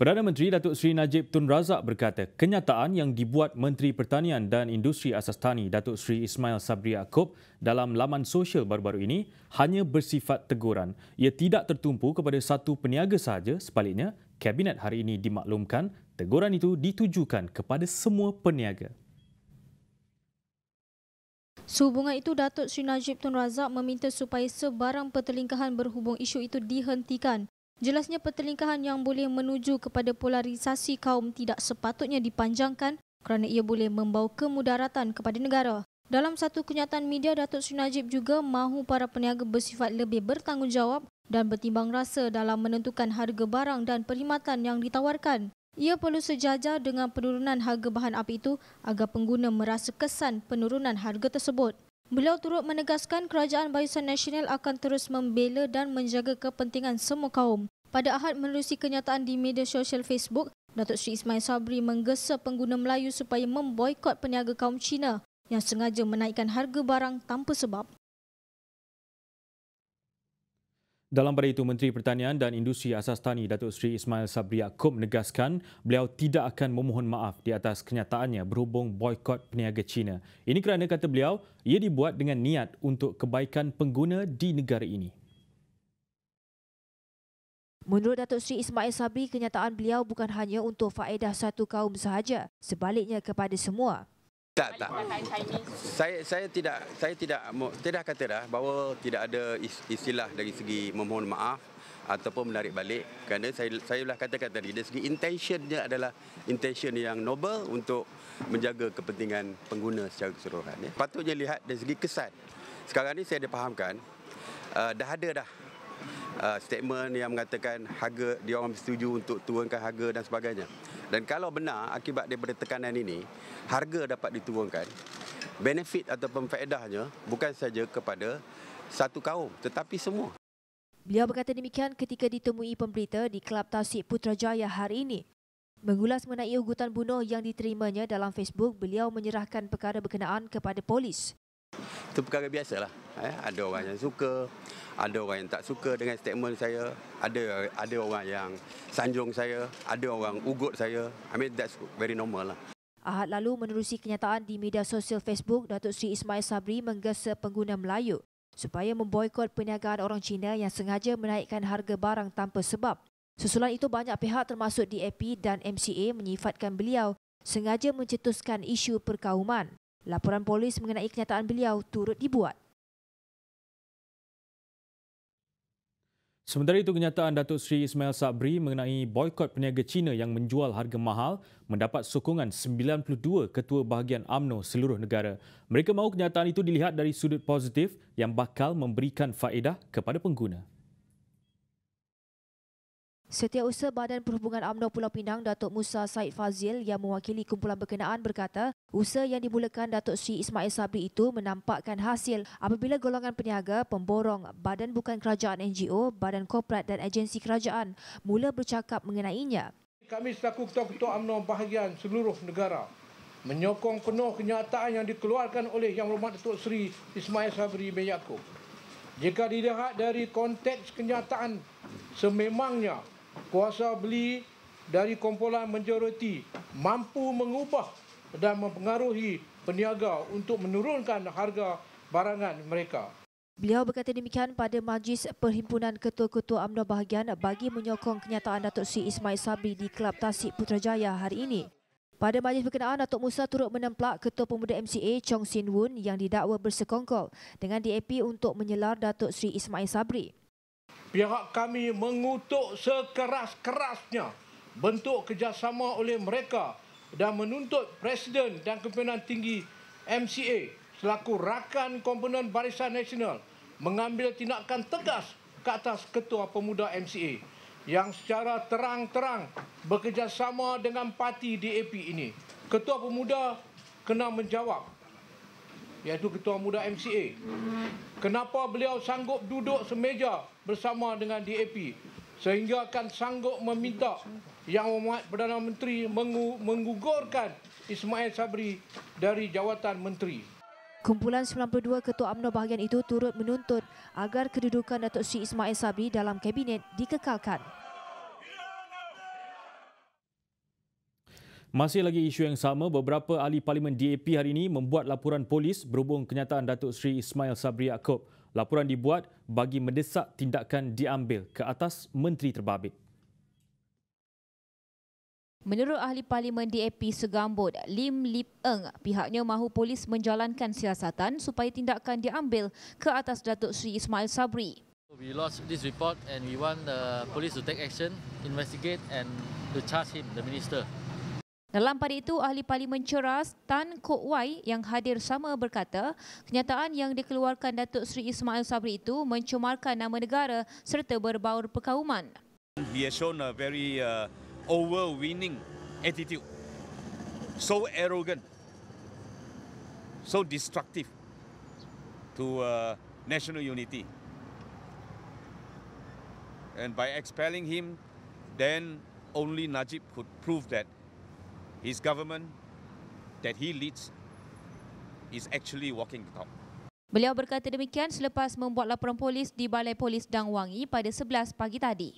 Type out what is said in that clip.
Perdana Menteri Datuk Seri Najib Tun Razak berkata kenyataan yang dibuat Menteri Pertanian dan Industri Asas Tani Datuk Seri Ismail Sabri Yaakob dalam laman sosial baru-baru ini hanya bersifat teguran. Ia tidak tertumpu kepada satu peniaga sahaja. Sebaliknya, Kabinet hari ini dimaklumkan teguran itu ditujukan kepada semua peniaga. Sehubungan itu, Datuk Seri Najib Tun Razak meminta supaya sebarang pertelingkahan berhubung isu itu dihentikan. Jelasnya pertelingkahan yang boleh menuju kepada polarisasi kaum tidak sepatutnya dipanjangkan kerana ia boleh membawa kemudaratan kepada negara. Dalam satu kenyataan media, Datuk Seri Najib juga mahu para peniaga bersifat lebih bertanggungjawab dan bertimbang rasa dalam menentukan harga barang dan perkhidmatan yang ditawarkan. Ia perlu sejajar dengan penurunan harga bahan api itu agar pengguna merasa kesan penurunan harga tersebut. Beliau turut menegaskan Kerajaan Barisan Nasional akan terus membela dan menjaga kepentingan semua kaum. Pada Ahad menerusi kenyataan di media sosial Facebook, Datuk Seri Ismail Sabri menggesa pengguna Melayu supaya memboikot peniaga kaum Cina yang sengaja menaikkan harga barang tanpa sebab. Dalam pada itu, Menteri Pertanian dan Industri Asas Tani Datuk Seri Ismail Sabri Yaakob menegaskan beliau tidak akan memohon maaf di atas kenyataannya berhubung boikot peniaga Cina. Ini kerana, kata beliau, ia dibuat dengan niat untuk kebaikan pengguna di negara ini. Menurut Datuk Seri Ismail Sabri, kenyataan beliau bukan hanya untuk faedah satu kaum sahaja, sebaliknya kepada semua. Tak. Saya tidak kata dah bahawa tidak ada istilah dari segi memohon maaf ataupun menarik balik, kerana saya telah katakan tadi dari segi intentionnya adalah intention yang noble untuk menjaga kepentingan pengguna secara keseluruhan. Patutnya lihat dari segi kesan. Sekarang ni saya dipahamkan dah ada statement yang mengatakan harga dia orang setuju untuk turunkan harga dan sebagainya. Dan kalau benar akibat daripada tekanan ini harga dapat diturunkan, benefit ataupun faedahnya bukan saja kepada satu kaum tetapi semua. Beliau berkata demikian ketika ditemui pemberita di Kelab Tasik Putrajaya hari ini. Mengulas mengenai ugutan bunuh yang diterimanya dalam Facebook, beliau menyerahkan perkara berkenaan kepada polis. Itu perkara biasalah. Ada orang yang suka, ada orang yang tak suka dengan statement saya, ada orang yang sanjung saya, ada orang ugut saya. I mean, that's very normal lah. Ahad lalu menerusi kenyataan di media sosial Facebook, Datuk Seri Ismail Sabri menggesa pengguna Melayu supaya memboikot perniagaan orang Cina yang sengaja menaikkan harga barang tanpa sebab. Susulan itu, banyak pihak termasuk DAP dan MCA menyifatkan beliau sengaja mencetuskan isu perkauman. Laporan polis mengenai kenyataan beliau turut dibuat. Sementara itu, kenyataan Datuk Seri Ismail Sabri mengenai boikot peniaga Cina yang menjual harga mahal mendapat sokongan 92 ketua bahagian UMNO seluruh negara. Mereka mahu kenyataan itu dilihat dari sudut positif yang bakal memberikan faedah kepada pengguna. Setiausaha Badan Perhubungan UMNO Pulau Pinang, Datuk Musa Said Fazil yang mewakili kumpulan berkenaan berkata, usaha yang dimulakan Datuk Seri Ismail Sabri itu menampakkan hasil apabila golongan peniaga, pemborong, badan bukan kerajaan NGO, badan korporat dan agensi kerajaan mula bercakap mengenainya. Kami selaku ketua-ketua UMNO bahagian seluruh negara menyokong penuh kenyataan yang dikeluarkan oleh Yang Berhormat Datuk Seri Ismail Sabri bin Yaakob. Jika dilihat dari konteks kenyataan sememangnya, kuasa beli dari kumpulan majoriti mampu mengubah dan mempengaruhi peniaga untuk menurunkan harga barangan mereka. Beliau berkata demikian pada Majlis Perhimpunan Ketua-Ketua UMNO bahagian bagi menyokong kenyataan Datuk Seri Ismail Sabri di Kelab Tasik Putrajaya hari ini. Pada majlis berkenaan, Datuk Musa turut menemplak Ketua Pemuda MCA Chong Sin Woon yang didakwa bersekongkol dengan DAP untuk menyelar Datuk Seri Ismail Sabri. Pihak kami mengutuk sekeras-kerasnya bentuk kerjasama oleh mereka dan menuntut Presiden dan Kepimpinan Tinggi MCA selaku rakan komponen Barisan Nasional mengambil tindakan tegas ke atas Ketua Pemuda MCA yang secara terang-terang bekerjasama dengan parti DAP ini. Ketua Pemuda kena menjawab, iaitu Ketua Pemuda MCA. Kenapa beliau sanggup duduk semeja bersama dengan DAP sehingga akan sanggup meminta Yang Berhormat Perdana Menteri menggugurkan Ismail Sabri dari jawatan menteri. Kumpulan 92 ketua UMNO bahagian itu turut menuntut agar kedudukan Datuk Seri Ismail Sabri dalam kabinet dikekalkan. Masih lagi isu yang sama, beberapa ahli Parlimen DAP hari ini membuat laporan polis berhubung kenyataan Datuk Seri Ismail Sabri Yaakob. Laporan dibuat bagi mendesak tindakan diambil ke atas menteri terbabit. Menurut ahli Parlimen DAP Segambut, Lim Lip Eng, pihaknya mahu polis menjalankan siasatan supaya tindakan diambil ke atas Datuk Seri Ismail Sabri. We lodged this report and we want the police to take action, investigate and to charge him, the minister. Dalam pada itu, ahli Parlimen Ceras Tan Kok Wai yang hadir sama berkata, kenyataan yang dikeluarkan Datuk Seri Ismail Sabri itu mencemarkan nama negara serta berbaur perkauman. He has shown a very overweening attitude, so arrogant, so destructive to national unity. And by expelling him, then only Najib could prove that his government that he leads is actually walking the talk. Beliau berkata demikian selepas membuat laporan polis di Balai Polis Dang Wangi pada 11 pagi tadi.